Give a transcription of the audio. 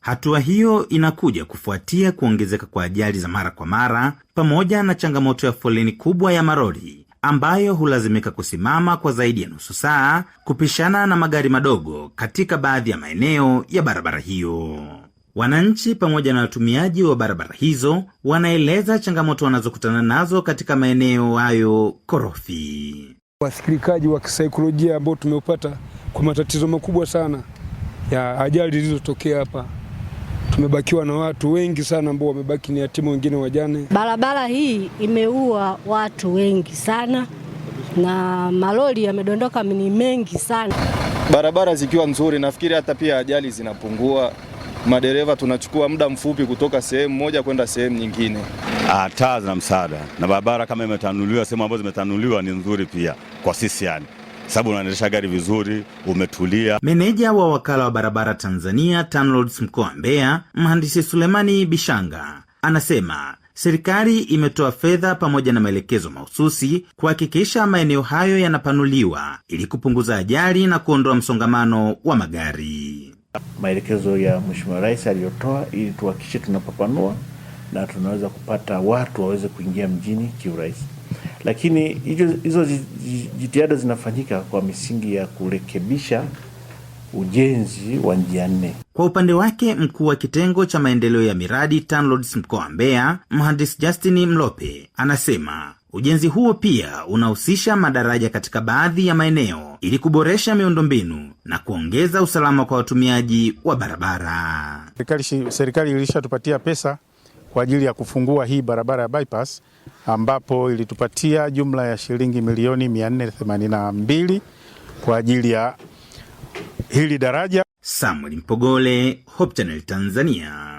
Hatua hiyo inakuja kufuatia kuongezeka kwa ajali za mara kwa mara pamoja na changamoto ya foleni kubwa ya maroli ambayo hulazimika kusimama kwa zaidi ya nusu saa kupishana na magari madogo katika baadhi ya maeneo ya barabara hiyo. Wananchi pamoja na watumiaji wa barabara hizo wanaeleza changamoto wanazokutana nazo katika maeneo hayo korofi. Wasikilikaji wa kisaikolojia ambao tumeupata kwa matatizo makubwa sana ya ajali zilizotokea hapa. Tumebakiwa na watu wengi sana ambao wamebaki ni yatima, wengine wajane. Barabara hii imeua watu wengi sana na malori yamedondoka ni mengi sana. Barabara zikiwa nzuri, nafikiri hata pia ajali zinapungua. Madereva tunachukua muda mfupi kutoka sehemu moja kwenda sehemu nyingine. Taa zina msaada na barabara kama imetanuliwa, sehemu ambazo zimetanuliwa ni nzuri pia kwa sisi, yani sababu unaendesha gari vizuri, umetulia. Meneja wa wakala wa barabara Tanzania TANROADS mkoa wa Mbeya, Mhandisi Sulemani Bishanga, anasema serikali imetoa fedha pamoja na maelekezo mahususi kuhakikisha maeneo hayo yanapanuliwa ili kupunguza ajali na kuondoa msongamano wa magari. Maelekezo ya Mheshimiwa Rais aliyotoa ili tuhakikishe tunapapanua na tunaweza kupata watu waweze kuingia mjini kiurahisi. Lakini hizo jitihada zinafanyika kwa misingi ya kurekebisha ujenzi wa njia 4. Kwa upande wake, mkuu wa kitengo cha maendeleo ya miradi TANROADS mkoa wa Mbeya, Mhandisi Justin Mlope, anasema ujenzi huo pia unahusisha madaraja katika baadhi ya maeneo ili kuboresha miundombinu na kuongeza usalama kwa watumiaji wa barabara. Serikali ilishatupatia pesa kwa ajili ya kufungua hii barabara ya bypass, ambapo ilitupatia jumla ya shilingi milioni 482 kwa ajili ya hili daraja. Samuel Mpogole, Hope Channel Tanzania.